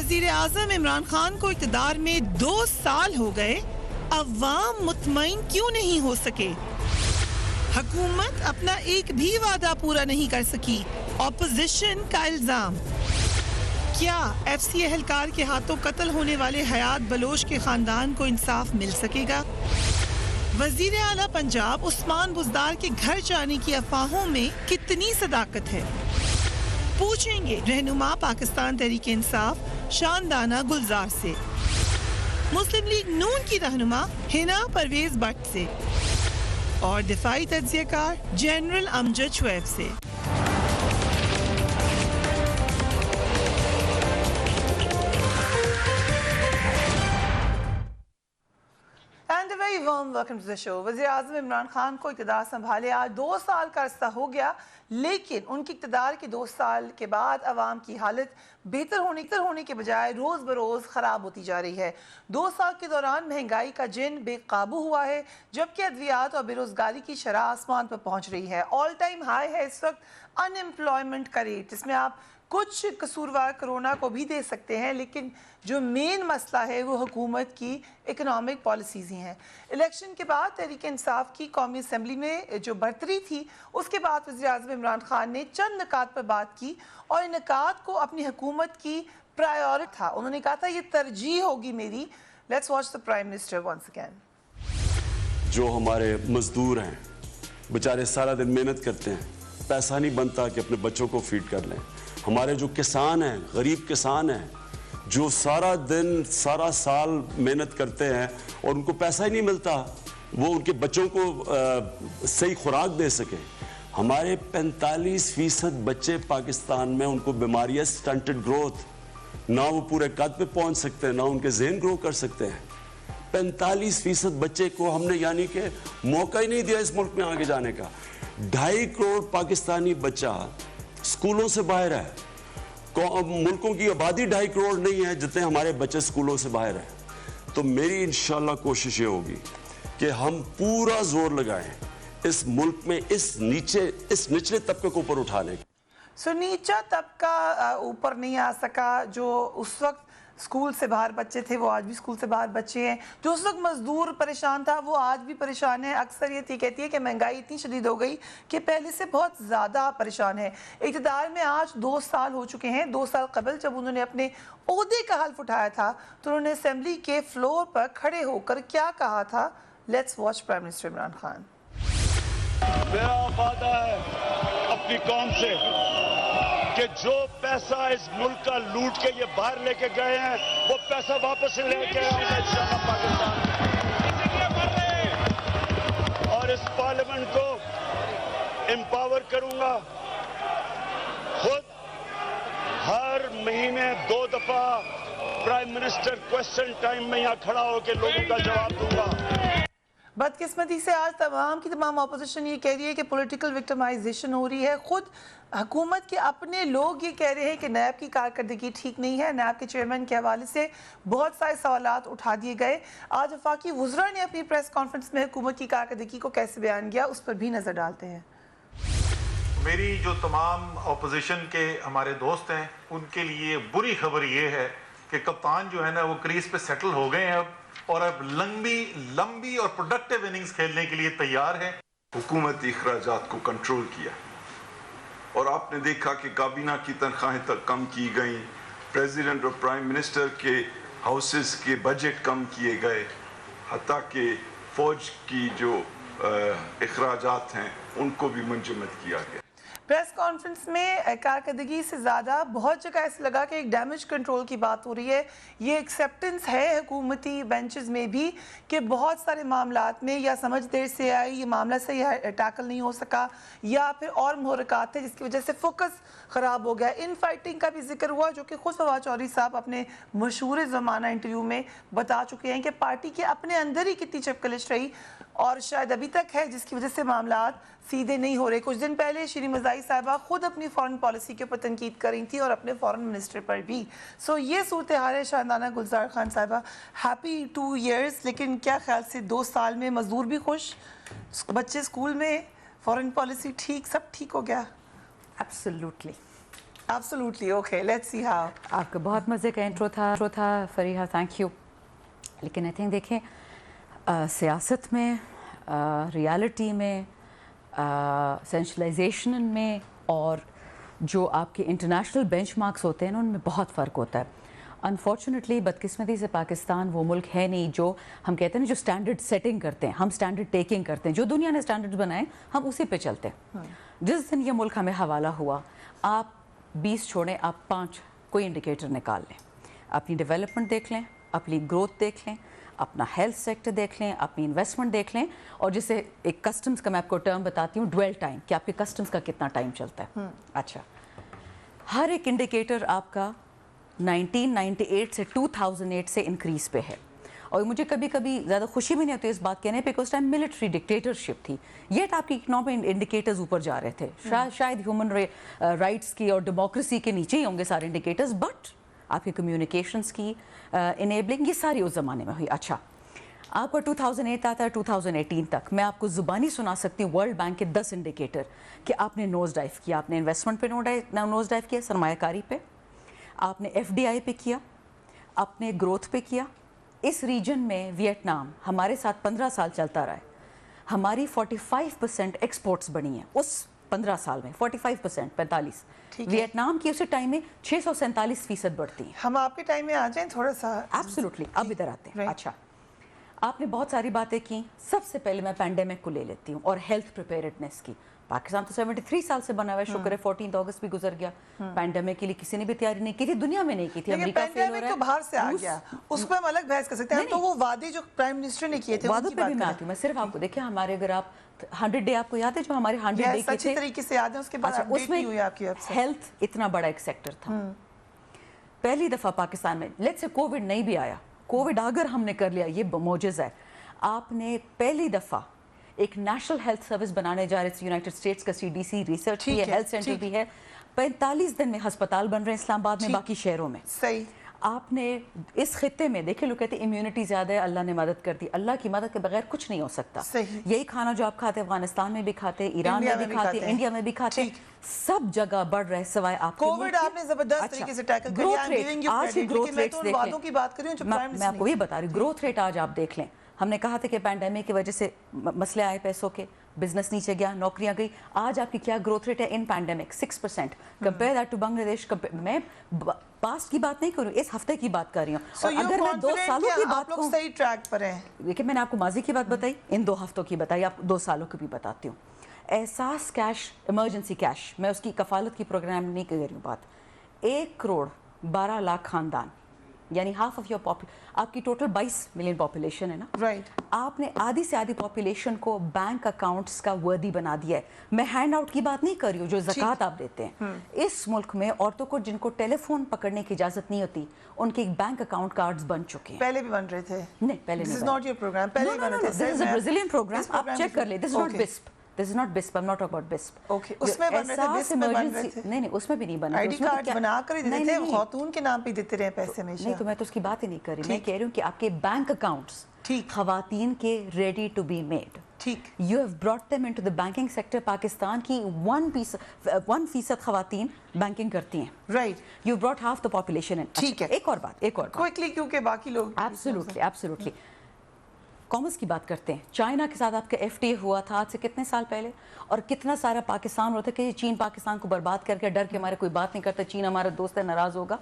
वजीर आजम इमरान खान को इक़्तिदार में 2 साल हो गए, अवाम मुतमईन क्यों नहीं हो सके? हुकूमत अपना एक भी वादा पूरा नहीं कर सकी, ऑपोजिशन का इल्जाम। क्या एफसी एहलकार के हाथों कत्ल होने वाले हयात बलोच के खानदान को इंसाफ मिल सकेगा? वजीर आला पंजाब उस्मान बुज़दार के घर जाने की अफवाहों में कितनी सदाकत है? पूछेंगे रहनुमा पाकिस्तान तहरीक इंसाफ शानदाना गुलजार से, मुस्लिम लीग नून की रहनुमा हिना परवेज भट्ट से और दिफाई तज्ज़ियाकार जनरल अमजद शुएब से। And a very warm welcome to the show. वज़ीर आज़म इमरान खान को इक़्तिदार संभाले आज 2 साल का अरसा हो गया, लेकिन उनकी इक़्तिदार के 2 साल के बाद अवाम की हालत बेहतर होने के बजाय रोज़ बरोज़ ख़राब होती जा रही है। 2 साल के दौरान महंगाई का जिन बेकाबू हुआ है, जबकि अद्वियात और बेरोज़गारी की शरह आसमान पर पहुँच रही है। ऑल टाइम हाई है इस वक्त अनएम्प्लॉयमेंट का रेट, जिसमें आप कुछ कसूरवार कोरोना को भी दे सकते हैं, लेकिन जो मेन मसला है वो हुकूमत की इकोनॉमिक पॉलिसीज़ ही हैं। इलेक्शन के बाद तहरीक इंसाफ की कौमी असम्बली में जो बरतरी थी, उसके बाद वज़ीर आज़म इमरान खान ने चंद निकात पर बात की और इन निकात को अपनी हुकूमत की प्रायोरिटी था। उन्होंने कहा था ये तरजीह होगी मेरी। Let's watch the prime minister once again. जो हमारे मजदूर हैं बेचारे सारा दिन मेहनत करते हैं, पैसा नहीं बनता कि अपने बच्चों को फीड कर लें। हमारे जो किसान हैं, गरीब किसान हैं, जो सारा दिन सारा साल मेहनत करते हैं और उनको पैसा ही नहीं मिलता वो उनके बच्चों को सही खुराक दे सके। हमारे 45% बच्चे पाकिस्तान में उनको बीमारियां स्टंटेड ग्रोथ, ना वो पूरे कद पे पहुंच सकते हैं, ना उनके ज़हन ग्रो कर सकते हैं। 45% बच्चे को हमने यानी कि मौका ही नहीं दिया इस मुल्क में आगे जाने का। 2.5 करोड़ पाकिस्तानी बच्चा स्कूलों से बाहर है। मुल्कों की आबादी 2.5 करोड़ नहीं है जितने हमारे बच्चे स्कूलों से बाहर हैं। तो मेरी इंशाल्लाह कोशिश ये होगी कि हम पूरा जोर लगाएं इस मुल्क में इस निचले तबके को ऊपर उठाने की। सो नीचा तबका ऊपर नहीं आ सका। जो उस वक्त स्कूल से बाहर बच्चे थे वो आज भी स्कूल से बाहर बच्चे हैं। जो उस वक्त मजदूर परेशान था वो आज भी परेशान है। अक्सरियत ये कहती है कि महंगाई इतनी शदीद हो गई कि पहले से बहुत ज़्यादा परेशान है। इक़्तिदार में आज 2 साल हो चुके हैं। 2 साल कबल जब उन्होंने अपने ओहदे का हल्फ उठाया था तो उन्होंने असेंबली के फ्लोर पर खड़े होकर क्या कहा था? Let's watch prime minister Imran Khan. मेरा वादा है अपनी कौम से कि जो पैसा इस मुल्क का लूट के ये बाहर लेके गए हैं वो पैसा वापस लेके आऊंगा इंशाअल्लाह पाकिस्तान, और इस पार्लियामेंट को एम्पावर करूंगा। खुद हर महीने 2 दफा प्राइम मिनिस्टर क्वेश्चन टाइम में यहाँ खड़ा होकर लोगों का जवाब दूंगा। बदकिस्मती से आज तमाम अपोजिशन ये कह रही है कि पॉलिटिकल विक्टिमाइजेशन हो रही है। खुद हुकूमत के अपने लोग ये कह रहे हैं कि नैब की कारकर्दगी ठीक नहीं है। नैब के चेयरमैन के हवाले से बहुत सारे सवालात उठा दिए गए। आज वफाकी वुज़रा ने अपनी प्रेस कॉन्फ्रेंस में हुकूमत की कारकर्दगी को कैसे बयान किया, उस पर भी नज़र डालते हैं। मेरी जो तमाम अपोजिशन के हमारे दोस्त हैं उनके लिए बुरी खबर ये है कि कप्तान जो है ना वो क्रीज पे सेटल हो गए हैं और अब लंबी और प्रोडक्टिव इनिंग्स खेलने के लिए तैयार है। हुकूमती अखराजात को कंट्रोल किया और आपने देखा कि काबीना की तनख्वाहें तक कम की गई, प्रेसिडेंट और प्राइम मिनिस्टर के हाउसेस के बजट कम किए गए, हत्ता कि फौज की जो अखराजात हैं उनको भी मंजूर किया गया। प्रेस कॉन्फ्रेंस में कारकर्दगी से ज़्यादा बहुत जगह ऐसा लगा कि एक डैमेज कंट्रोल की बात हो रही है। ये एक्सेप्टेंस है हुकूमती बेंचेस में भी कि बहुत सारे मामलात में या समझ देर से आई, ये मामला सही टैकल नहीं हो सका, या फिर और मुहरकात थे जिसकी वजह से फोकस ख़राब हो गया। इन फाइटिंग का भी जिक्र हुआ जो कि खुद फवाद चौधरी साहब अपने मशहूर ज़माना इंटरव्यू में बता चुके हैं कि पार्टी के अपने अंदर ही कितनी चपकलिश रही और शायद अभी तक है, जिसकी वजह से मामलात सीधे नहीं हो रहे। कुछ दिन पहले श्री मज़ाई साहिबा खुद अपनी फॉरेन पॉलिसी के ऊपर तनकीद कर रही थी और अपने फॉरेन मिनिस्टर पर भी। सो ये सूरत हाल है। शानदाना गुलजार खान साहिबा, हैप्पी 2 years, लेकिन क्या ख्याल से 2 साल में मजदूर भी खुश, बच्चे स्कूल में, फॉरेन पॉलिसी ठीक, सब ठीक हो गया? Absolutely Absolutely. Okay, let's see how. आपका बहुत मज़े का इंट्रो था फरीहा, थैंक यू. लेकिन आई थिंक देखें सियासत में, रियलिटी में, सेंशलाइजेशन में और जो आपके इंटरनेशनल बेंचमार्क्स होते हैं ना, उनमें बहुत फ़र्क होता है. अनफॉर्चुनेटली बदकिस्मती से पाकिस्तान वो मुल्क है नहीं जो हम कहते हैं ना, जो स्टैंडर्ड सेटिंग करते हैं, हम स्टैंडर्ड टेकिंग करते हैं. जो दुनिया ने स्टैंडर्ड्स बनाए हम उसी पे चलते हैं. जिस दिन ये मुल्क हमें हवाला हुआ, आप 20 छोड़ें, आप 5 कोई इंडिकेटर निकाल लें. अपनी डेवलपमेंट देख लें, अपनी ग्रोथ देख लें, अपना हेल्थ सेक्टर देख लें, अपनी इन्वेस्टमेंट देख लें, और जिसे एक कस्टम्स का मैं आपको टर्म बताती हूँ, ड्वेल टाइम, कि आपके कस्टम्स का कितना टाइम चलता है. अच्छा, हर एक इंडिकेटर आपका 1998 से 2008 से इंक्रीज पे है. और मुझे कभी कभी ज़्यादा खुशी भी नहीं होती इस बात कहने पे कि उस टाइम मिलिट्री डिक्टेटरशिप थी, येट आपकी इकोनॉमिक इंडिकेटर्स ऊपर जा रहे थे. शायद ह्यूमन राइट्स की और डेमोक्रेसी के नीचे ही होंगे सारे इंडिकेटर्स, बट आपके कम्युनिकेशंस की इनेबलिंग ये सारी उस ज़माने में हुई. अच्छा, आपका 2008 आता है 2018 तक, मैं आपको ज़ुबानी सुना सकती हूँ वर्ल्ड बैंक के 10 इंडिकेटर कि आपने नोज डाइव किया. आपने इन्वेस्टमेंट पे नोज डाइव किया, सरमायाकारी पे, आपने FDI पे किया, आपने ग्रोथ पे किया. इस रीजन में वियतनाम हमारे साथ 15 साल चलता रहा है. हमारी 45% एक्सपोर्ट्स बनी हैं उस 15 साल में. 45%, 45. वियतनाम की उसी टाइम में 647% बढ़ती हैं. हम आपके टाइम में आ जाएं थोड़ा सा. एब्सोल्युटली. अब इधर आते हैं. अच्छा, आपने बहुत सारी बातें की. सबसे पहले मैं पैंडेमिक को ले लेती हूँ और हेल्थ प्रिपेयर्डनेस की. पाकिस्तान तो 73 साल से बना हुआ है, शुक्र है 14 अगस्त भी गुजर गया. पैंडेमिक के लिए किसी ने भी तैयारी नहीं की थी, दुनिया में नहीं की थी. अमेरिका फेल हो रहा है, तो बाहर से आ गया, उस पर हम अलग बहस कर सकते हैं. तो वो वादे जो प्राइम मिनिस्टर ने किए थे, वादों पे भी मैं आती हूँ. मैं सिर्फ आपको देखिए, हमारे अगर आप 100 डे आपको याद है जो हमारे 100 डे के थे, अच्छी तरीके से याद है. उसके बाद अपडेट नहीं हुई आपकी अब से. हेल्थ इतना बड़ा एक सेक्टर था. पहली दफा पाकिस्तान में, लेट्स से कोविड नहीं भी आया, कोविड अगर हमने कर लिया, ये मोजेज़ा है. आपने पहली दफा एक नेशनल हेल्थ सर्विस बनाने जा रहे थे. यूनाइटेड स्टेट्स का CDC रिसर्च भी है, हेल्थ सेंटर भी है. 45 दिन में अस्पताल बन रहे हैं इस्लामाबाद में, बाकी शहरों में. सही. आपने इस खित्ते में देखे, लोग कहते हैं इम्यूनिटी ज़्यादा है, अल्लाह ने मदद कर दी. अल्लाह की मदद के बगैर कुछ नहीं हो सकता. सही. यही खाना जो आप खाते हैं अफगानिस्तान में भी खाते हैं, ईरान में भी खाते हैं, इंडिया में भी खाते हैं, सब जगह बढ़ रहे सिवाय आपके. कोविड आपने जबरदस्त तरीके से टैकल किया. आज की ग्रोथ रेट्स देख लें. की बात कर रही हूं, मैं आपको ये बता रही हूँ, ग्रोथ रेट आज आप देख लें. हमने कहा था कि पैंडेमिक की वजह से मसले आए पैसों के, बिजनेस नीचे गया, नौकरियां गई. आज आपकी क्या ग्रोथ रेट है in pandemic? 6%. Compare that to Bangladesh. मैं पास्ट की बात नहीं कर रही हूँ, इस हफ्ते की बात कर रही हूँ. और अगर मैं 2 सालों की बात करूं, सही ट्रैक पर हैं. देखिए, मैंने आपको माजी की बात बताई, इन 2 हफ्तों की बताई, आपको 2 सालों की भी बताती हूँ. एहसास कैश, इमरजेंसी कैश, मैं उसकी कफालत की प्रोग्राम नहीं कर रही हूँ बात. 1 करोड़ 12 लाख खानदान, यानी हाफ ऑफ योर पॉपुलेशन. आपकी टोटल 22 मिलियन पॉपुलेशन है ना, राइट. आपने आधी से आधी पॉपुलेशन को बैंक अकाउंट्स का वर्दी बना दिया है. मैं हैंड आउट की बात नहीं कर रही हूँ, जो ज़कात आप देते हैं. इस मुल्क में औरतों को जिनको टेलीफोन पकड़ने की इजाजत नहीं होती, उनके बैंक अकाउंट कार्ड्स बन चुके हैं. पहले भी बन रहे थे. नहीं, पहले नहीं. This is not your program. पहले बन रहे थे. This is a Brazilian program, आप चेक कर ले. This is not BISP. This is not BISP. I'm not talking about BISP. Okay. उसमें बन रहे थे, BISP में बन रहे थे. नहीं, उसमें भी नहीं बन रहे. आईडी कार्ड बना कर ही देते थे, खातून के नाम पे देते रहे पैसे हमेशा. नहीं, तो मैं तो उसकी बात ही नहीं कर रही. मैं कह रही हूँ कि आपके बैंक अकाउंट्स ठीक, खवातीन के रेडी टू बी मेड. ठीक. You have brought them into the banking sector. Pakistan की 1% खवातीन बैंकिंग करती हैं. Right. You brought half the population in. ठीक है. एक और बात. Quickly, क्योंकि बाकी लोग. Absolutely. कॉमर्स की बात करते हैं. चाइना के साथ आपका FTA हुआ था आज से कितने साल पहले, और कितना सारा पाकिस्तान होता है कि चीन पाकिस्तान को बर्बाद करके डर के हमारे कोई बात नहीं करता, चीन हमारा दोस्त है, नाराज़ होगा.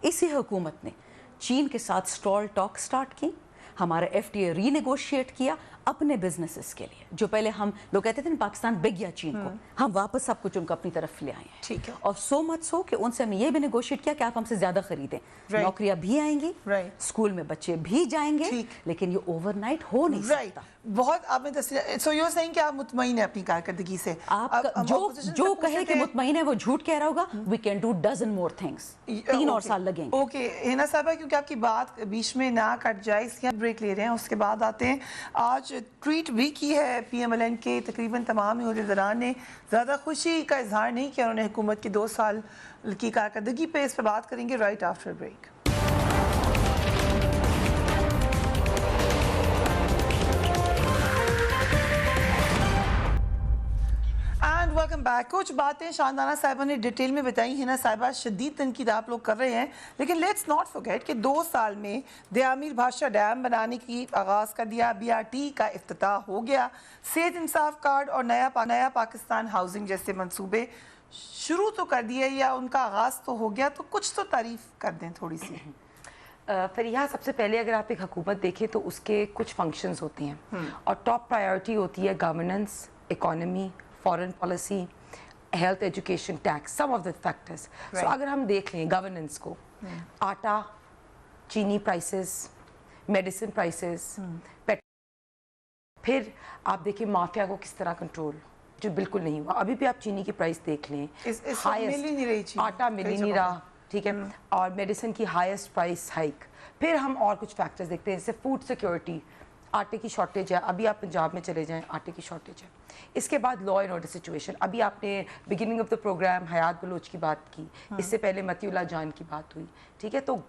इसी हुकूमत ने चीन के साथ स्टॉल टॉक स्टार्ट की, हमारा FTA रीनेगोशिएट किया अपने बिजनेसेस के लिए. जो पहले हम लोग कहते थे ना पाकिस्तान बिक गया चीन को, हम वापस सब कुछ उनको अपनी तरफ ले आए हैं. ठीक है. और सो मच सो कि उनसे हमने ये भी नेगोशिएट किया कि आप हमसे ज्यादा खरीदें. नौकरियां भी आएंगी, स्कूल में बच्चे भी जाएंगे, लेकिन ये ओवरनाइट हो नहीं सकता. बहुत आपने सो यू सेइंग कि आप मुतमईन है अपनी कारकर्दगी से. आप जो कहे कि मुतमईन है वो झूठ कह रहा होगा. We can do dozen more things. 3 और साल लगेंगे. ओके हिना साहबा, क्योंकि आपकी बात बीच में ना कट जाए इसलिए ब्रेक ले रहे हैं, उसके बाद आते हैं. आज ट्वीट भी की है PMLN के तकरीबन तमाम अहदेदारान ने. ज़्यादा खुशी का इजहार नहीं किया उन्होंने हुकूमत की 2 साल की कारकर्दगी पे. इस पर बात करेंगे right after break. And welcome back कुछ बातें शानदाना साहिबा ने डिटेल में बताई है ना साहिबा, शदीद तनकीद आप लोग कर रहे हैं, लेकिन लेट्स नॉट फॉरगेट कि 2 साल में दयामीर भाषा डैम बनाने की आगाज़ कर दिया, BRT का इफ्तिताह हो गया, सेहत इंसाफ कार्ड और नया पाकिस्तान हाउसिंग जैसे मंसूबे शुरू तो कर दिए या उनका आगाज़ तो हो गया, तो कुछ तो तारीफ कर दें थोड़ी सी। फरीहा, सबसे पहले अगर आप एक हुकूमत देखें तो उसके कुछ फंक्शंस होते हैं और टॉप प्रायोरिटी होती है governance, economy, foreign policy, health, education, tax, some of the factors. So अगर हम देख लें गवर्नेंस को, आटा, चीनी प्राइसेस, मेडिसिन प्राइसेस, फिर आप देखिए माफिया को किस तरह कंट्रोल, जो बिल्कुल नहीं हुआ। अभी भी आप चीनी की प्राइस देख लें, हाईएस्ट, आटा मिल ही नहीं रहा, ठीक है, और मेडिसिन की हाईएस्ट प्राइस हाइक। फिर हम और कुछ फैक्टर्स देखते हैं, जैसे फूड सिक्योरिटी, आटे की शॉर्टेज है, अभी आप पंजाब में चले जाएं आटे की शॉर्टेज है। इसके बाद लॉ एंड ऑर्डर सिचुएशन, अभी आपने beginning of the programme Hayat Baloch की बात की, इससे पहले मतीउल्लाह जान की बात हुई, ठीक है। तो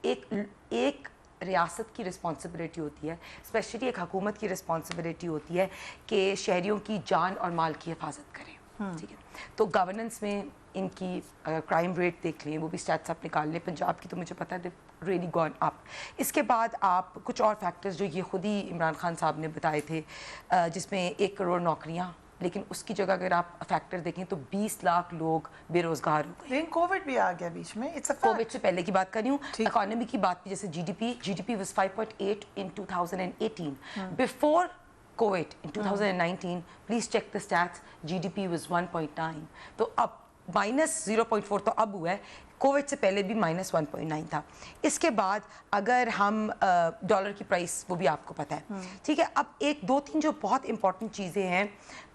एक रियासत की रिस्पॉन्सिबिलिटी होती है, स्पेशली एक हुकूमत की रिस्पॉन्सिबिलिटी होती है कि शहरियों की जान और माल की हिफाजत करें, ठीक है। तो गवर्नेंस में इनकी क्राइम रेट देख लें, वो भी स्टैट्स आप निकाल लें, पंजाब की तो मुझे पता है रियली गॉन अप। इसके बाद आप कुछ और फैक्टर्स जो ये खुद ही इमरान खान साहब ने बताए थे, जिसमें 1 करोड़ नौकरियाँ, लेकिन उसकी जगह अगर आप फैक्टर देखें तो 20 लाख लोग बेरोजगार हो गए। लेकिन कोविड भी आ गया बीच में, कोविड से पहले की बात कर रही हूँ, इकोनॉमी की बात की, जैसे GDP was 5.8 in 2018, before COVID in 2019, please check the stats, GDP was 1.9, तो अब -0.4 तो अब हुआ है, कोविड से पहले भी -1.9 था। इसके बाद अगर हम डॉलर की प्राइस, वो भी आपको पता है, ठीक है। अब 1-2-3 जो बहुत इंपॉर्टेंट चीज़ें हैं,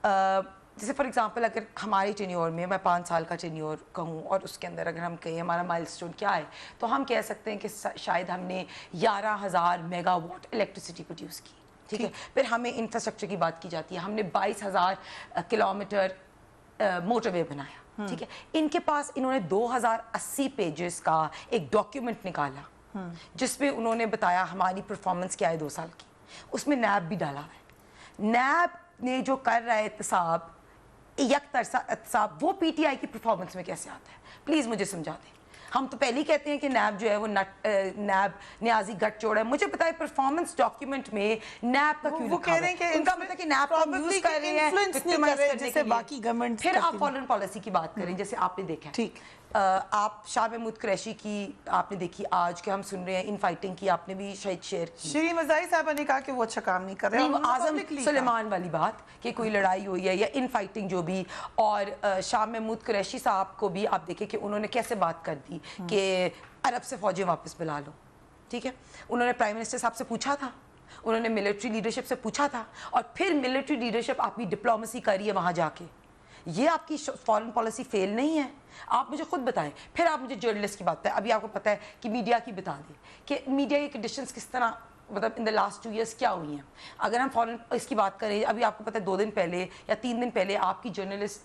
जैसे फॉर एग्जांपल अगर हमारे टेन्योर में, मैं 5 साल का टेन्योर कहूँ और उसके अंदर अगर हम कहें हमारा माइलस्टोन क्या है, तो हम कह सकते हैं कि शायद हमने 11,000 मेगावाट इलेक्ट्रिसिटी प्रोड्यूस की, ठीक है। फिर हमें इंफ्रास्ट्रक्चर की बात की जाती है, हमने 22,000 किलोमीटर मोटरवे बनाया, ठीक है। इनके पास इन्होंने 2080 पेजेस का एक डॉक्यूमेंट निकाला जिसमें उन्होंने बताया हमारी परफॉर्मेंस क्या है 2 साल की, उसमें नैब भी डाला है। नैब ने जो कर रहा है एहतसाब, एहतसाब, वो पीटीआई की परफॉर्मेंस में कैसे आता है, प्लीज़ मुझे समझा दें। हम तो पहले ही कहते हैं कि नैब जो है वो नैब न्याजी गठजोड़ है, मुझे पता है परफॉर्मेंस डॉक्यूमेंट में नैब का क्यों लिखा है, उनका मतलब कि नैब को यूज कर रहे हैं जैसे बाकी गवर्नमेंट। फिर आप फॉरेन पॉलिसी की बात करें, जैसे आपने देखा, ठीक, आप शाह महमूद कुरैशी की आपने देखी, आज के हम सुन रहे हैं इन फाइटिंग की, आपने भी शायद शेयर की। श्री मज़ाई साहब ने कहा कि वो अच्छा काम नहीं कर रहे हैं, आजम सुलेमान वाली बात कि कोई लड़ाई हुई है या इन फाइटिंग जो भी, और शाह महमूद कुरैशी साहब को भी आप देखें कि उन्होंने कैसे बात कर दी कि अरब से फौजें वापस बुला लो, ठीक है। उन्होंने प्राइम मिनिस्टर साहब से पूछा था, उन्होंने मिलिट्री लीडरशिप से पूछा था, और फिर मिलिट्री लीडरशिप आपकी डिप्लोमेसी करी है वहाँ जाके। ये आपकी फॉरेन पॉलिसी फेल नहीं है, आप मुझे खुद बताएं। फिर आप मुझे जर्नलिस्ट की बात बताएं, अभी आपको पता है कि मीडिया की बता दें कि मीडिया की कंडीशंस किस तरह, मतलब इन द लास्ट 2 years क्या हुई हैं। अगर हम फॉरेन इसकी बात करें, अभी आपको पता है 2 दिन पहले या 3 दिन पहले आपकी जर्नलिस्ट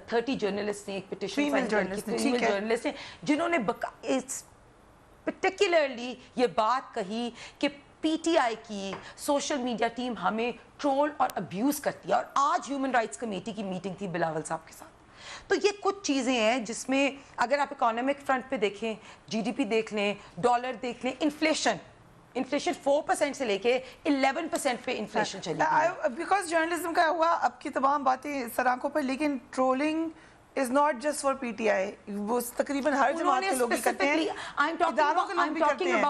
30 जर्नलिस्ट ने एक पिटिशन जर्नलिस्ट ने, जिन्होंने पर्टिकुलरली ये बात कही कि पीटीआई की सोशल मीडिया टीम हमें ट्रोल और अब्यूज करती है। और आज ह्यूमन राइट्स कमेटी की मीटिंग थी बिलावल साहब के साथ। तो ये कुछ चीज़ें हैं जिसमें अगर आप इकोनॉमिक फ्रंट पे देखें, जीडीपी देख लें, डॉलर देख लें, इन्फ्लेशन 4% से लेके 11% पे इन्फ्लेशन चली। बिकॉज जर्नलिज्म का हुआ, अब की तमाम बातें सराखों पर, लेकिन trolling is not just for PTI, वो तकरीबन हर जमात के लोग भी करते हैं, इदारों के लोग भी करते हैं,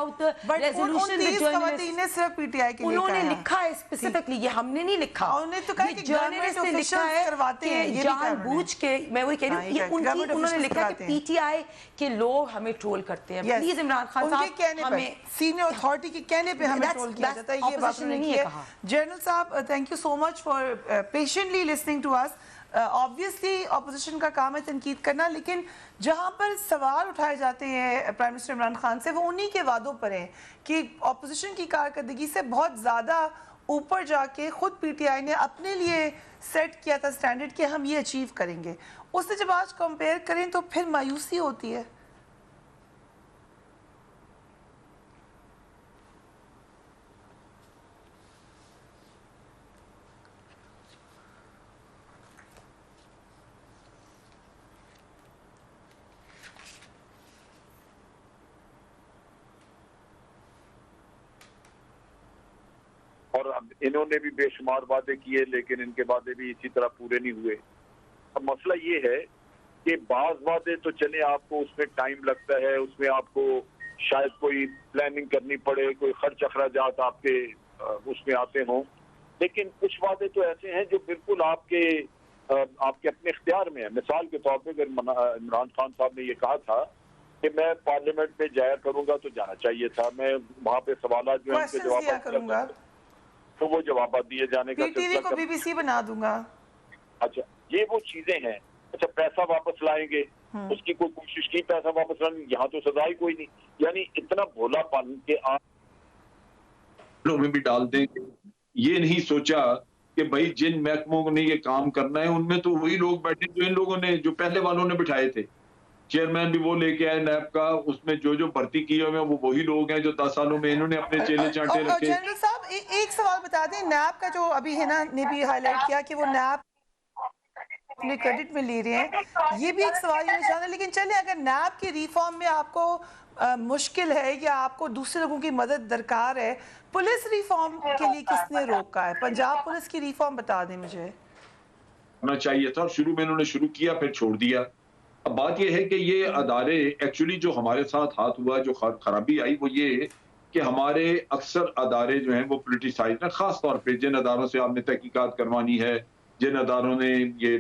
but उन 30 ख़वातीन ने सिर्फ PTI के लिए उन्होंने लिखा है स्पेसिफिकली, ये हमने नहीं लिखा, उन्होंने तो कहा कि जर्नलिस्ट ने लिखा है करवाते हैं, ये जानबूझ के, मैं वही कह रही हूँ, उन्होंने लिखा कि PTI के लोग हमें ट्रोल करते हैं। प्लीज इमरान खान साहब, हमें सीनियर अथॉरिटी के कहने पे हमें ट्रोल किया जाता है, ये बात नहीं है। जनरल साहब, thank you so much for patiently listening to us. Obviously opposition का काम है तनकीद करना, लेकिन जहाँ पर सवाल उठाए जाते हैं प्राइम मिनिस्टर इमरान खान से, वो उन्हीं के वादों पर हैं कि अपोजिशन की कारकर्दगी से बहुत ज़्यादा ऊपर जाके खुद पीटीआई ने अपने लिए सेट किया था स्टैंडर्ड कि हम ये अचीव करेंगे, उससे जब आज कंपेयर करें तो फिर मायूसी होती है। اور انہوں نے بھی بے شمار وعدے کیے لیکن ان کے وعدے بھی اسی طرح پورے نہیں ہوئے. اب مسئلہ یہ ہے کہ بعض وعدے تو چلے آپ کو اس میں ٹائم لگتا ہے, اس میں آپ کو شاید کوئی پلاننگ کرنی پڑے, کوئی خرچ اخراجات آپ کے اس میں آتے ہوں, لیکن کچھ وعدے تو ایسے ہیں جو بالکل آپ کے اپنے اختیار میں ہیں. مثال کے طور پہ اگر عمران خان صاحب نے یہ کہا تھا کہ میں پارلیمنٹ میں جایا کروں گا تو جانا چاہیے تھا, میں وہاں پہ سوالات جو ہیں ان کے جوابات کروں گا تو وہ جوابات دیے جانے کا ٹی وی کو بی بی سی بنا دوں گا. اچھا یہ وہ چیزیں ہیں. اچھا پیسہ واپس لائیں گے, اس کی کوئی کوشش کی پیسہ واپس لانے, یہاں تو سزا ہی کوئی نہیں. یعنی اتنا بھولا پن کہ آپ میں بھی ڈال دیں گے. یہ نہیں سوچا کہ بھائی جن محکموں نے یہ کام کرنا ہے ان میں تو وہی لوگ بیٹھے جو ان لوگوں نے, جو پہلے والوں نے بٹھائے تھے. چیئرمین بھی وہ لے کے آئے نیب کا, اس میں جو بھرتی کیے ہوئے ہیں وہ وہی لوگ ہیں جو 10 سالوں میں انہوں نے اپنے چیلے چانٹے رکھے. جنرل صاحب ایک سوال بتا دیں, نیب کا جو ابھی ہے نا, نے بھی ہائی لائٹ کیا کہ وہ نیب اپنے کریڈٹ میں لے رہے ہیں, یہ بھی ایک سوال یہ نشان ہے. لیکن چلیں اگر نیب کی ریفارم میں آپ کو مشکل ہے یا آپ کو دوسرے لوگوں کی مدد درکار ہے, پولیس ریفارم کے لیے کس نے روکا ہے؟ پنجاب پولیس کی ریفارم بتا دیں مجھے. ہونا چاہیے تھا, شروع میں انہوں نے شروع کیا پھر چھوڑ دیا. اب بات یہ ہے کہ یہ ادارے ایکچولی جو ہمارے ساتھ ہاتھ ہوا, جو خرابی آئی وہ یہ کہ ہمارے اکثر ادارے جو ہیں وہ پولیٹیسائز ہیں, خاص طور پہ جن اداروں سے آپ نے تحقیقات کروانی ہے, جن اداروں نے یہ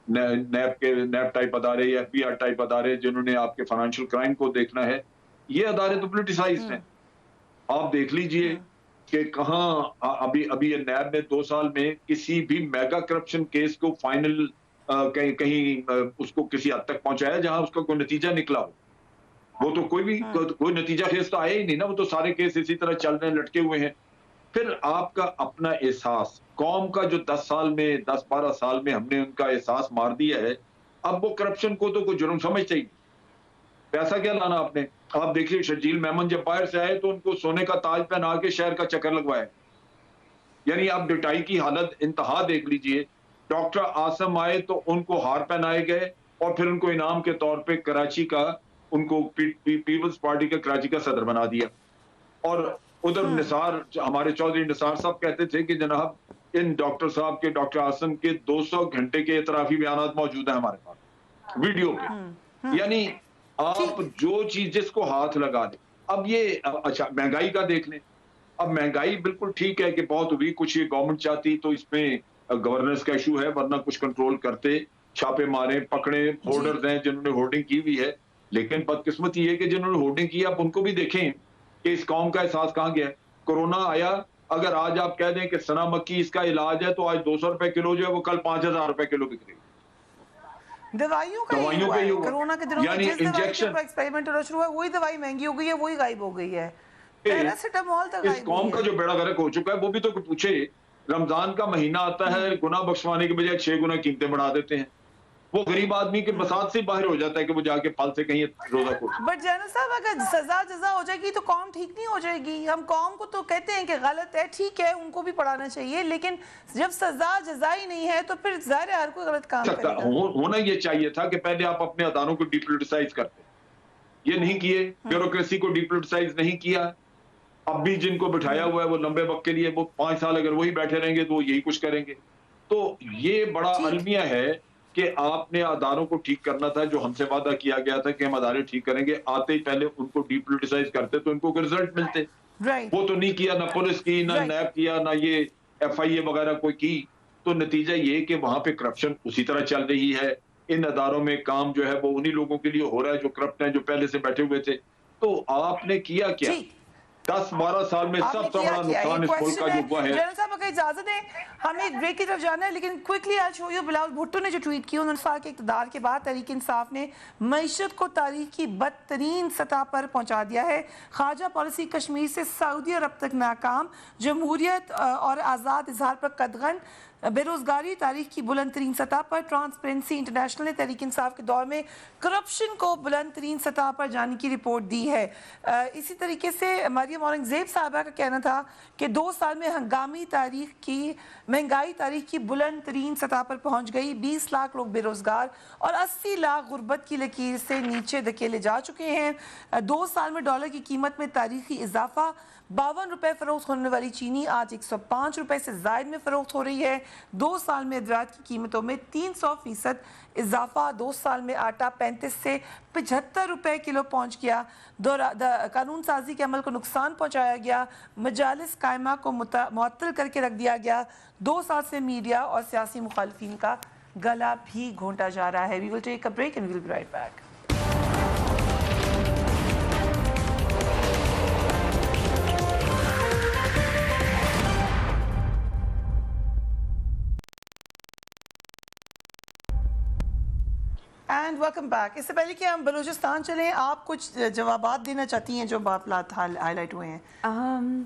نیب ٹائپ ادارے یا ایف بی آر ٹائپ ادارے جنہوں نے آپ کے فائنینشیل کرائم کو دیکھنا ہے, یہ ادارے تو پولیٹیسائز ہیں. آپ دیکھ لیجئے کہ کہاں ابھی نیب نے 2 سال میں کسی بھی میگا کرپشن کیس کو فائنل کہیں اس کو کسی حد تک پہنچایا جہاں اس کا کوئی نتیجہ نکلا ہو. وہ تو کوئی نتیجہ خیز تو آیا ہی نہیں نا, وہ تو سارے کیس اسی طرح چل رہے ہیں, لٹکے ہوئے ہیں. پھر آپ کا اپنا احساس, قوم کا جو 10-12 سال میں ہم نے ان کا احساس مار دیا ہے, اب وہ کرپشن کو تو کوئی جرم سمجھتے ہی. پیسہ کیا لانا آپ نے؟ آپ دیکھیے شرجیل میمن جب باہر سے آئے تو ان کو سونے کا تاج پہنا کے شہر کا چکر لگوایا. یعنی آپ ڈٹائی کی حالت انتہا دیکھ لیجئے. ڈاکٹر عاصم آئے تو ان کو ہار پہنائے گئے اور پھر ان کو انعام کے طور پہ کراچی کا, ان کو پیپلز پارٹی کا کراچی کا صدر بنا دیا. اور ادھر نثار, ہمارے چودھری نثار صاحب کہتے تھے کہ جناب ان ڈاکٹر صاحب کے, ڈاکٹر عاصم کے 200 گھنٹے کے اعترافی بیانات موجود ہیں ہمارے پاس ویڈیو پہ. یعنی آپ جو چیز جس کو ہاتھ لگا دیں. اب یہ اچھا مہنگائی کا دیکھ لیں. اب مہنگائی بالکل ٹھیک ہے کہ بہت ہوئی, کچھ یہ گورنمنٹ چاہتی تو اس میں گورننس کا ایشو ہے, ورنہ کچھ کنٹرول کرتے, چھاپے مارے, پکڑے. ہولڈرز ہیں جنہوں نے ہولڈنگ کی ہوئی ہے, لیکن بدقسمت یہ ہے کہ جنہوں نے ہولڈنگ کی آپ ان کو بھی دیکھیں کہ اس قوم کا احساس کہاں گیا. کورونا آیا, اگر آج آپ کہہ دیں کہ سنا مکی اس کا علاج ہے تو آج 200 روپے کلو جو ہے وہ کل 5000 روپے کلو بک رہی ہے. دوائیوں کا ہی ہوا ہے کرونا کے دنوں میں, جس دوائی کے اوپر ایکسپیریمنٹ ہونا شروع ہوا وہی دوائی مہنگی ہو گئی ہے, وہی غائب ہو گئی ہے. پیراسیٹامول تک اس قوم کا جو بیڑا غرق ہو چکا ہے وہ بھی تو پوچھے. رمضان کا مہینہ آتا ہے, گناہ بخشوانے کے بجائے 6 گنا قیمتیں بڑھا دیتے ہیں. وہ غریب آدمی کے بساط سے باہر ہو جاتا ہے کہ وہ جا کے پھل سے کہیں روزہ کو. بٹ جنرل صاحب اگر سزا جزا ہو جائے گی تو قوم ٹھیک نہیں ہو جائے گی. ہم قوم کو تو کہتے ہیں کہ غلط ہے, ٹھیک ہے ان کو بھی پڑھانا چاہیے, لیکن جب سزا جزا ہی نہیں ہے تو پھر ظاہر ہے ہر کوئی غلط کام کرے گا. ہونا یہ چاہیے تھا کہ پہلے آپ اپنے اداروں کو ڈی پولیٹیسائز کرتے, یہ نہیں کیے. بیوروکریسی کو ڈی پولیٹیسائز نہیں کیا. اب بھی جن کو بٹھایا ہوا ہے وہ لمبے وقت کے لیے, وہ 5 سال اگر وہی بیٹھے رہیں گے تو وہ یہی کچھ کریں گے. تو یہ بڑا المیہ ہے کہ آپ نے اداروں کو ٹھیک کرنا تھا. جو ہم سے وعدہ کیا گیا تھا کہ ہم ادارے ٹھیک کریں گے, آتے ہی پہلے ان کو ڈی پولیٹیسائز کرتے تو ان کو کوئی رزلٹ ملتے. وہ تو نہیں کیا, نہ پولیس کی, نہ نیب کیا, نہ یہ ایف آئی اے وغیرہ کوئی کی. تو نتیجہ یہ کہ وہاں پہ کرپشن اسی طرح چل رہی ہے. ان اداروں میں کام جو ہے وہ انہی لوگوں کے لیے ہو رہا ہے جو کرپٹ ہیں, جو پہلے سے بیٹھے ہوئے تھے. تو آپ نے کیا 10-12 سال میں سب سے بڑا نقصان اس ملک کا جو ہوا ہے. جنرل صاحب اگر اجازت دیں ہمیں ایک بریک کی طرف جانا ہے, لیکن کوئکلی آج شو یو بلاول بھٹو نے جو ٹویٹ کی, انہوں نے کہا کہ اقتدار کے بعد تحریک انصاف نے معیشت کو تاریخ کی بدترین سطح پر پہنچا دیا ہے. خارجہ پالیسی کشمیر سے سعودی عرب تک ناکام, جمہوریت اور آزاد اظہار پر قدغن, بے روزگاری تاریخ کی بلند ترین سطح پر. ٹرانسپیرنسی انٹرنیشنل نے تحریک انصاف کے دور میں کرپشن کو بلند ترین سطح پر جانے کی رپورٹ دی ہے. اسی طریقے سے مریم اورنگزیب صاحبہ کا کہنا تھا کہ 2 سال میں مہنگائی تاریخ کی بلند ترین سطح پر پہنچ گئی. 20 لاکھ لوگ بے روزگار اور 80 لاکھ غربت کی لکیر سے نیچے دھکیلے جا چکے ہیں. 2 سال میں ڈالر کی قیمت میں تاریخی اضافہ, 52 रुपए फरोख्त होने वाली चीनी आज 105 रुपए से जायद में फरोख्त हो रही है। 2 साल में अदवियात की कीमतों में 300% इजाफा। 2 साल में आटा 35 से 75 रुपए किलो पहुंच गया। कानून साजी के अमल को नुकसान पहुंचाया गया। मजालिस कायमा को मुअत्तल करके रख दिया गया। 2 साल से मीडिया और सियासी मुखालिफिन का गला भी घोंटा जा रहा है। We will take a break and we will be right back. And welcome back. इससे पहले कि हम बलूचिस्तान चलें, आप कुछ जवाबात देना चाहती हैं जो बात हाईलाइट हुए हैं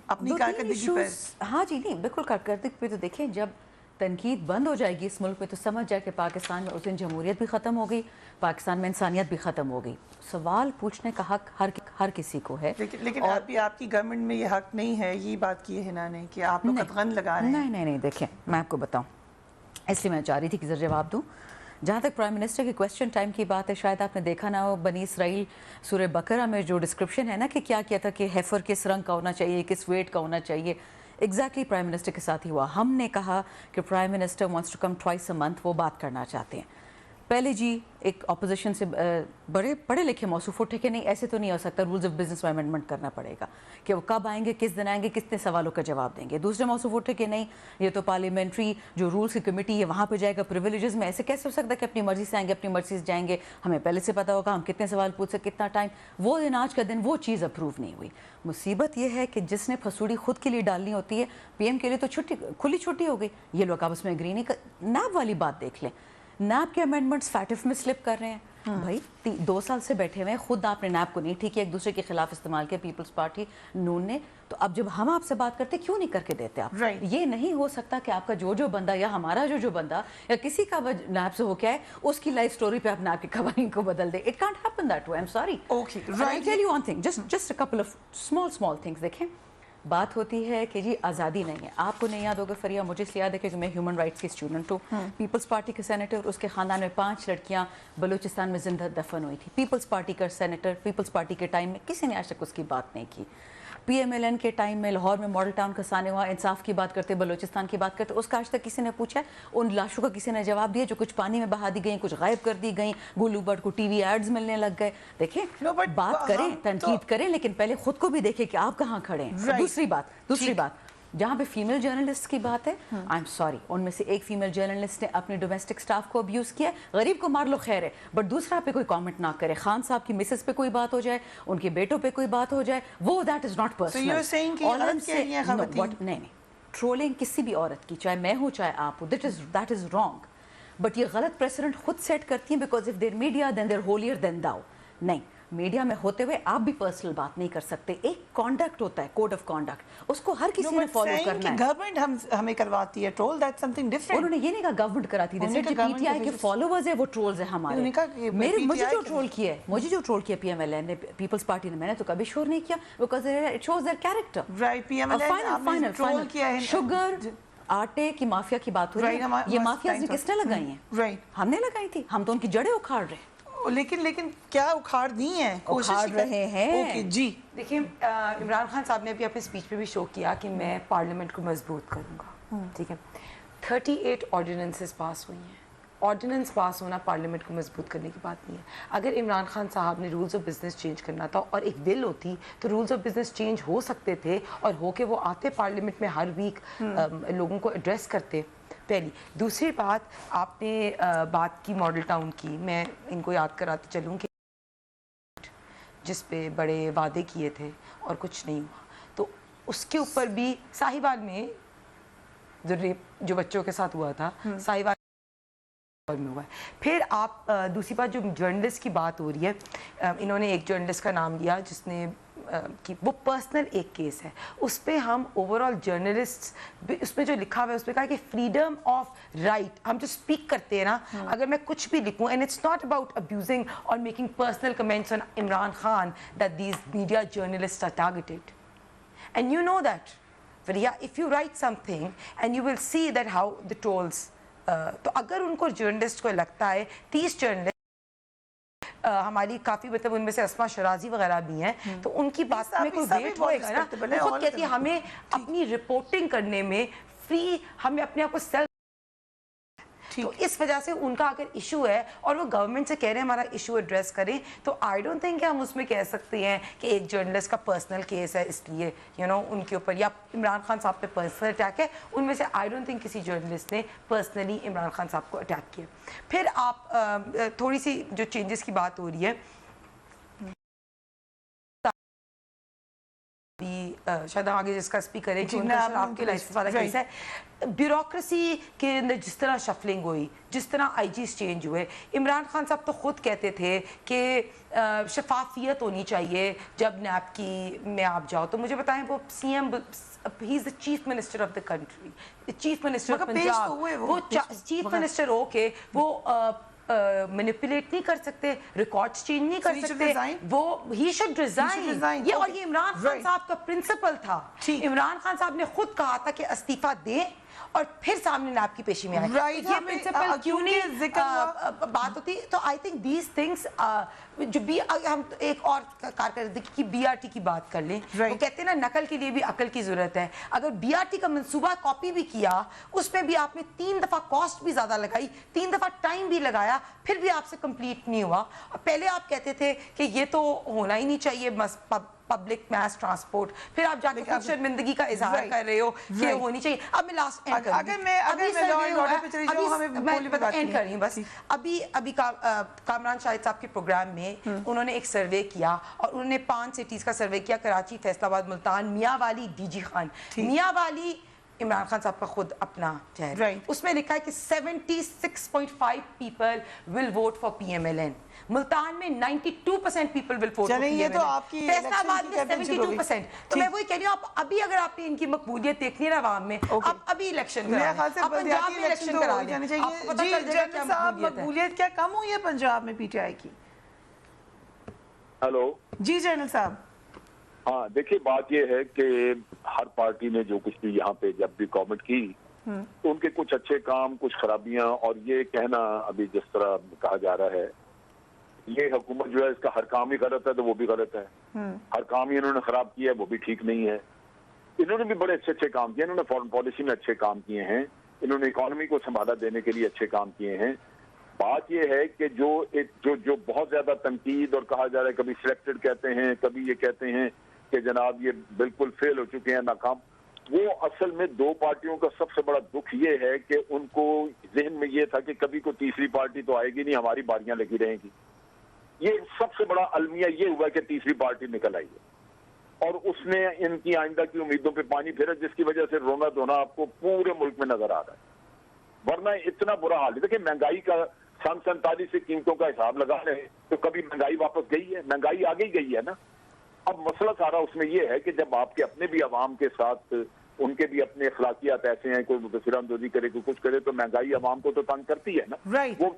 अपनी कारकर्दगी पर? हाँ जी, नहीं बिल्कुल कारकर्दगी पे तो देखें, जब तनकीद बंद हो जाएगी इस मुल्क में तो समझ जाए कि पाकिस्तान में उस दिन जमहूरियत भी ख़त्म हो गई, पाकिस्तान में इंसानियत भी ख़त्म हो गई। सवाल पूछने का हक हर किसी को है। लेकिन आपकी गवर्नमेंट में ये हक नहीं है, ये बात की है हिना ने कि आप लोग कतगन लगा रहे हैं। नहीं, देखें मैं आपको बताऊँ, इसलिए मैं चाह रही थी कि ज़रा जवाब दूँ। जहाँ तक प्राइम मिनिस्टर की क्वेश्चन टाइम की बात है, शायद आपने देखा ना हो बनी इसराइल सूरह बकरा में जो डिस्क्रिप्शन है ना कि क्या किया था कि हेफर किस रंग का होना चाहिए, किस वेट का होना चाहिए, एग्जैक्टली प्राइम मिनिस्टर के साथ ही हुआ। हमने कहा कि prime minister wants to come twice a month, वो बात करना चाहते हैं। पहले जी एक अपोजिशन से बड़े पढ़े लिखे मौसूफ उठे कि नहीं ऐसे तो नहीं हो सकता, रूल्स ऑफ बिजनेस में अमेंडमेंट करना पड़ेगा, कि वो कब आएंगे, किस दिन आएंगे, कितने सवालों का जवाब देंगे। दूसरे मौसूफ उठे कि नहीं ये तो पार्लियामेंट्री जो रूल्स की कमेटी है वहाँ पे जाएगा, प्रिविलेजेस में ऐसे कैसे हो सकता है कि अपनी मर्जी से आएंगे, अपनी मर्जी से जाएंगे, हमें पहले से पता होगा हम कितने सवाल पूछ सकते, कितना टाइम। वो दिन आज का दिन वो चीज़ अप्रूव नहीं हुई। मुसीबत ये है कि जिसने फसूड़ी खुद के लिए डालनी होती है, पीएम के लिए तो छुट्टी खुली छुट्टी हो गई, ये लोग आपस में एग्री नहीं कर। नैब वाली बात देख लें, नैब के अमेंडमेंट्स फैटिफ में स्लिप कर रहे हैं। भाई 2 साल से बैठे हुए हैं, खुद आपने नैब को नहीं ठीक है, एक दूसरे के खिलाफ इस्तेमाल किया पीपल्स पार्टी नून ने, तो अब जब हम आपसे बात करते क्यों नहीं करके देते आप? ये नहीं हो सकता कि आपका जो बंदा या हमारा जो बंदा या किसी का नैब से हो क्या है उसकी लाइफ स्टोरी पे आप नैब के कवानीन को बदल दे। It can't happen that way. I am sorry. Okay, I tell you one thing, just a couple of small things. देखें, बात होती है कि जी आज़ादी नहीं है। आपको नहीं याद होगा फरिया, मुझे इसलिए याद है कि मैं ह्यूमन राइट्स की स्टूडेंट हूँ। पीपल्स पार्टी के सेनेटर, उसके ख़ानदान में 5 लड़कियाँ बलूचिस्तान में जिंदा दफन हुई थी। पीपल्स पार्टी का सेनेटर, पीपल्स पार्टी के टाइम में किसी ने आज तक उसकी बात नहीं की। PMLN के टाइम में लाहौर में मॉडल टाउन का साने हुआ, इंसाफ की बात करते, बलूचिस्तान की बात करते, उसका आज तक किसी ने पूछा? उन लाशों का किसी ने जवाब दिया जो कुछ पानी में बहा दी गई, कुछ गायब कर दी गई, गुल्लू बर्ड को टीवी एड्स मिलने लग गए। देखें, बात करें, तनकीद करें, लेकिन पहले खुद को भी देखें कि आप कहाँ खड़े हैं। दूसरी बात जहाँ पे फीमेल जर्नलिस्ट की बात है, आई एम सॉरी, उनमें से एक फीमेल जर्नलिस्ट ने अपने डोमेस्टिक स्टाफ को अब्यूज़ किया। गरीब को मार लो खैर है, बट दूसरा पे कोई कमेंट ना करे। खान साहब की मिसेस पे कोई बात हो जाए, उनके बेटों पे कोई बात हो जाए, वो दैट इज नॉट पर्सनल। नहीं, ट्रोलिंग किसी भी औरत की, चाहे मैं हूँ चाहे आप हो, दैट इज रॉन्ग। बट ये गलत प्रेसिडेंट खुद सेट करती हैं, because if they're media then they're holier than thou. नहीं, मीडिया में होते हुए आप भी पर्सनल बात नहीं कर सकते। एक कॉन्डक्ट होता है, कोड ऑफ कॉन्डक्ट, उसको हर किसी ने फॉलो करना है। गवर्नमेंट हमें करवाती है ट्रोल, दैट्स समथिंग डिफरेंट। उन्होंने ये नहीं कहा गवर्नमेंट कराती है, जैसे पीटीआई के फॉलोअर्स है वो ट्रोल्स है हमारे। मुझे जो ट्रोल किया PMLN ने, पीपल्स पार्टी ने, मैंने तो कभी शोर नहीं किया, because it shows their character. Right, PMLN troll किया है। शुगर आटे की माफिया की बात हो रही है, ये माफिया किसने लगाई है? राइट, हमने लगाई थी, हम तो उनकी जड़ें उखाड़ रहे हैं। लेकिन क्या उखाड़ दी हैं, उखाड़ रहे हैं। ओके जी। देखिए, इमरान खान साहब ने भी अपने स्पीच में भी शो किया कि मैं पार्लियामेंट को मजबूत करूंगा। ठीक है, 38 ऑर्डिनेंसेस पास हुई हैं। ऑर्डिनेंस पास होना पार्लियामेंट को मजबूत करने की बात नहीं है। अगर इमरान खान साहब ने रूल्स ऑफ बिजनेस चेंज करना था और एक बिल होती तो रूल्स ऑफ बिजनेस चेंज हो सकते थे, और होके वो आते पार्लियामेंट में हर वीक लोगों को एड्रेस करते। पहली। दूसरी बात, आपने बात की मॉडल टाउन की, मैं इनको याद कराते चलूँ कि जिस पे बड़े वादे किए थे और कुछ नहीं हुआ, तो उसके ऊपर भी साहिवाल में जो रेप जो बच्चों के साथ हुआ था, साहिवाल में हुआ है। फिर आप दूसरी बात, जो जर्नलिस्ट की बात हो रही है, इन्होंने एक जर्नलिस्ट का नाम लिया जिसने कि वो पर्सनल एक केस है, उस पर हम ओवरऑल जर्नलिस्ट, उसमें जो लिखा हुआ है उसमें कहा कि फ्रीडम ऑफ राइट, हम जो स्पीक करते हैं ना, अगर मैं कुछ भी लिखूं, and it's not about abusing और making personal comments on Imran Khan, that these media journalist are targeted, and you know that. Faria, if you write something and you will see that how the trolls, तो अगर उनको journalist को लगता है 30 journalist ہماری کافی مطلب ان میں سے اسما شرازی وغیرہ بھی ہیں, تو ان کی بات میں کوئی ویٹ ہوئے گا نا. وہ خود کہتی ہے ہمیں اپنی رپورٹنگ کرنے میں فری, ہمیں اپنے آپ کو سیلف, تو اس وجہ سے ان کا اگر ایشو ہے اور وہ گورنمنٹ سے کہہ رہے ہیں ہمارا ایشو ایڈریس کریں, تو آئی ڈونٹ تھنک کہ ہم اس میں کہہ سکتے ہیں کہ ایک جرنلسٹ کا پرسنل کیس ہے اس لیے ان کے اوپر, یا عمران خان صاحب پہ پرسنل اٹیک ہے. ان میں سے آئی ڈونٹ تھنک کسی جرنلسٹ نے پرسنلی عمران خان صاحب کو اٹیک کیا. پھر آپ تھوڑی سی جو چینجز کی بات ہو رہی ہے, شاید ہم آگے ڈسکس بھی کریں کہ آپ کے لائسنس والا کیس ہے. بیوروکریسی کے اندر جس طرح شفلنگ ہوئی, جس طرح آئی جیز چینج ہوئے, عمران خان صاحب تو خود کہتے تھے کہ شفافیت ہونی چاہیے جب نیب کی میں آپ جاؤ. تو مجھے بتائیں وہ C M, he is the chief minister of the country, chief minister of Punjab, وہ چیف منسٹر ہو کے وہ مینیپولیٹ نہیں کر سکتے, ریکارڈز چینج نہیں کر سکتے, وہ ہی شوڈ ریزائن. یہ اور یہ عمران خان صاحب کا پرنسپل تھا. عمران خان صاحب نے خود کہا تھا کہ استعفیٰ دیں اور پھر سامنے نیب کی پیشی میں آئے. یہ پرنسپل کیوں نہیں بات ہوتی. تو آئی تھنک دیز تھنگس جو بھی, ہم ایک اور کارکردگی کی بی آر ٹی کی بات کر لیں, وہ کہتے ہیں نا نقل کے لیے بھی عقل کی ضرورت ہے. اگر بی آر ٹی کا منصوبہ کاپی بھی کیا, اس پہ بھی آپ نے 3 دفعہ کاسٹ بھی زیادہ لگائی, 3 دفعہ ٹائم بھی لگایا, پھر بھی آپ سے کمپلیٹ نہیں ہوا. پہلے آپ کہتے تھے کہ یہ تو ہونا ہی نہیں چاہیے پبلک میس ٹرانسپورٹ, پھر آپ جا کے خود شرمندگی کا اظہار کر رہے ہو کہ ہونی چاہیے. اب میں لاسٹ اینڈ کر رہی ہوں بس. ابھی کامران شاہد صاحب کے پروگرام میں انہوں نے ایک سروے کیا, اور انہوں نے 5 سٹیز کا سروے کیا, کراچی, فیصل آباد, ملتان, میاں والی, ڈی جی خان. میاں والی عمران خان صاحب کا خود اپنا شہر, اس میں لکھا ہے کہ 76.5 people will vote for P M L N. Multan میں 92% people will vote for P M L N. Faisalabad میں 72%. تو میں وہی کہہ رہی ہوں, ابھی اگر آپ نے ان کی مقبولیت دیکھنی ہے عوام میں, آپ ابھی الیکشن کرا لیں, آپ پنجاب میں الیکشن کرا لیں, آپ کو پتہ چل جائے گا کیا مقبولیت کیا کم ہوئی ہے پنجاب میں پی ٹی آئی کی. ہیلو جی جنرل صاحب. ہاں دیکھیے, بات یہ ہے کہ ہر پارٹی نے جو کچھ بھی یہاں پہ جب بھی گورنمنٹ کی, تو ان کے کچھ اچھے کام, کچھ خرابیاں, اور یہ کہنا ابھی جس طرح کہا جا رہا ہے یہ حکومت جو ہے اس کا ہر کام ہی غلط ہے, تو وہ بھی غلط ہے. ہر کام ہی انہوں نے خراب کیا ہے, وہ بھی ٹھیک نہیں ہے. انہوں نے بھی بڑے اچھے کام کیے, انہوں نے فارن پالیسی میں اچھے کام کیے ہیں, انہوں نے اکانومی کو سنبھالا دینے کے لیے اچھے کام کیے ہیں. بات یہ ہے کہ جو بہت زیادہ تنقید اور کہا جا رہا ہے, کبھی سلیکٹڈ کہتے ہیں, کبھی یہ کہتے ہیں کہ جناب یہ بالکل فیل ہو چکے ہیں, ناکام. وہ اصل میں 2 پارٹیوں کا سب سے بڑا دکھ یہ ہے کہ ان کو ذہن میں یہ تھا کہ کبھی کوئی تیسری پارٹی تو آئے گی نہیں, ہماری باریاں لگی رہیں گی. یہ سب سے بڑا المیہ یہ ہوا کہ تیسری پارٹی نکل آئی ہے, اور اس نے ان کی آئندہ کی امیدوں پہ پانی پھیرا, جس کی وجہ سے رونا دھونا آپ کو پورے ملک میں نظر آ رہا ہے. ورنہ اتنا برا حال ہے. دیکھیں مہنگائی کا 47 سے قیمتوں کا حساب لگا رہے ہیں, تو کبھی مہنگائی واپس گئی ہے؟ مہنگائی آگے گئی ہے نا. اب مسئلہ سارا اس میں یہ ہے کہ جب آپ کے اپنے بھی عوام کے ساتھ ان کے بھی اپنے اخلاقیات ایسے ہیں, کوئی متاثر اندوزی کرے, کوئی کچھ کرے, تو مہنگائی عوام کو تو تنگ کرتی ہے نا. وہ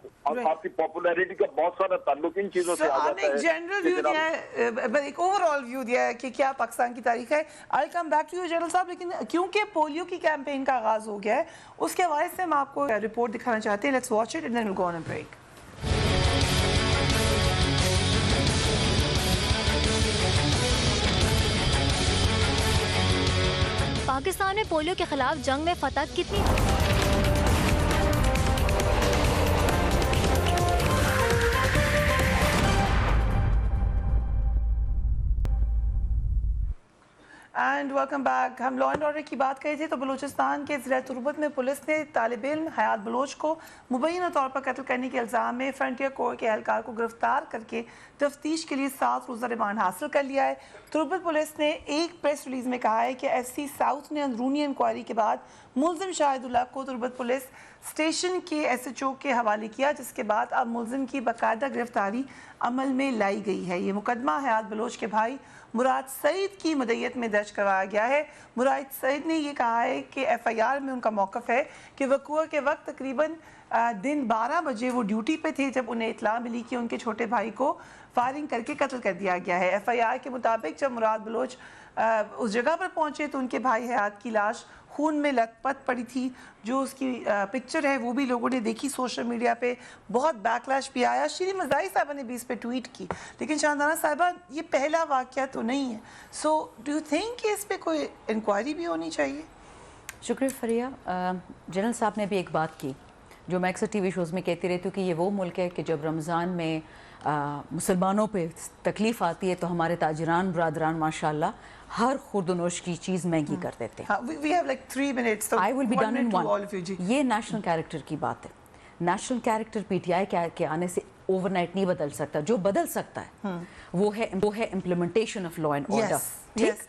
آپ کی پاپولیرٹی کا بہت سارا تعلق ان چیزوں سے آ جاتا ہے. جنرل ویو دیا ہے, ایک اوور آل ویو دیا ہے کہ کیا پاکستان کی تاریخ ہے. I'll come back to you general صاحب, لیکن کیونکہ پولیو کی کیمپین کا آغاز ہو گیا ہے, اس کے حوالے سے ہم آپ کو رپورٹ دکھانا چاہتے ہیں. Let's watch it and then we'll go on a break. Pakistan میں پولیو کے خلاف جنگ میں فتح کتنی اینڈ ویلکم بیک. ہم لا اینڈ آرڈر کی بات کر رہے تھے, تو بلوچستان کے ضلع تربت میں پولیس نے طالب علم حیات بلوچ کو مبینہ طور پر قتل کرنے کے الزام میں فرنٹیئر کور کے اہلکار کو گرفتار کر کے تفتیش کے لیے 7 روزہ ریمانڈ حاصل کر لیا ہے. تربت پولیس نے ایک پریس ریلیز میں کہا ہے کہ ایس سی ساؤتھ نے اندرونی انکوائری کے بعد ملزم شاہد اللہ کو تربت پولیس اسٹیشن کے ایس ایچ او کے حوالے کیا, جس کے بعد اب ملزم کی باقاعدہ گرفتاری عمل میں لائی گئی ہے. یہ مقدمہ حیات بلوچ کے بھائی مراد سعید کی مدعیت میں درج کروایا گیا ہے. مراد سعید نے یہ کہا ہے کہ ایف آئی آر میں ان کا موقف ہے کہ وقوع کے وقت تقریباً دن 12 بجے وہ ڈیوٹی پہ تھے جب انہیں اطلاع ملی کہ ان کے چھوٹے بھائی کو فائرنگ کر کے قتل کر دیا گیا ہے. ایف آئی آر کے مطابق جب مراد بلوچ उस जगह पर पहुंचे तो उनके भाई हयात की लाश खून में लथपथ पड़ी थी। जो उसकी पिक्चर है वो भी लोगों ने देखी सोशल मीडिया पे, बहुत बैकलैश भी आया। श्री मज़ाही साहबा ने भी इस पे ट्वीट की, लेकिन शाहनारा साहिबा ये पहला वाक़या तो नहीं है। सो डू यू थिंक कि इस पे कोई इंक्वायरी भी होनी चाहिए? शुक्रिया फरिया। जनरल साहब ने भी एक बात की जो मैं अक्सर टीवी शोज़ में कहती रहती हूँ कि ये वो मुल्क है कि जब रमज़ान में मुसलमानों पे तकलीफ़ आती है तो हमारे ताजरान बरादरान माशाल्लाह हर खुर्दनोश की चीज़ महंगी कर देते हैं। We have like 3 minutes, so I will be done in to one. all of you, जी। ये नेशनल कैरेक्टर की बात है। नेशनल कैरेक्टर पीटीआई के आने से ओवरनाइट नहीं बदल सकता। जो बदल सकता है वो है implementation of law and order.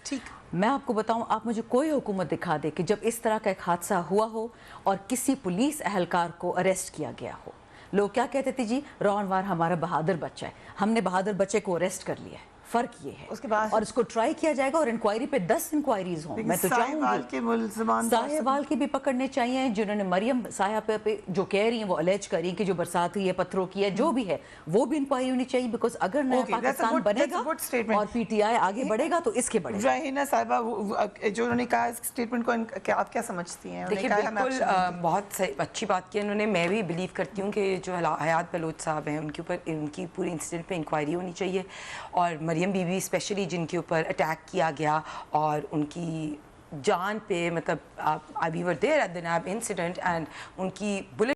ठीक। मैं आपको बताऊं, आप मुझे कोई हुकूमत दिखा दे कि जब इस तरह का एक हादसा हुआ हो और किसी पुलिस अहलकार को अरेस्ट किया गया हो। लोग क्या कहते थे जी, रॉनवार हमारा बहादुर बच्चा है, हमने बहादुर बच्चे को अरेस्ट कर लिया है। फ़र्क ये है उसके बाद और इसको ट्राई किया जाएगा और इंक्वायरी पे 10 इंक्वायरीज हों। मैं तो चाहूँगी साहिवाल की भी पकड़ने चाहिए जिन्होंने मरियम साहिबा पे जो कह रही हैं, वो अलेज कर रही हैं कि जो बरसात हुई है, पत्थरों की है, जो भी है वो भी इंक्वायरी होनी चाहिए। बिकॉज अगर नया पाकिस्तान बनेगा और पीटीआई आगे बढ़ेगा तो इसके बढ़ेगा। रहीना साहिबा जो उन्होंने कहा इस स्टेटमेंट को आप क्या समझती हैं? देखिए बिल्कुल बहुत अच्छी बात की उन्होंने। मैं भी बिलीव करती हूँ कि जो हयात बलोच साहब हैं उनके ऊपर इनकी पूरी इंसिडेंट पे इंक्वायरी होनी चाहिए, और मरियम बीबी स्पेशली जिनके ऊपर अटैक किया गया और उनकी जान पे मतलब we were there at the NAB incident and उनकी बुलेट